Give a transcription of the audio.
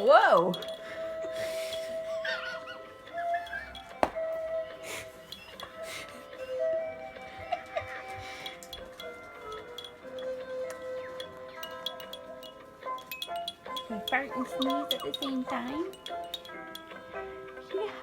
Whoa. You fart and sneeze at the same time? Yeah.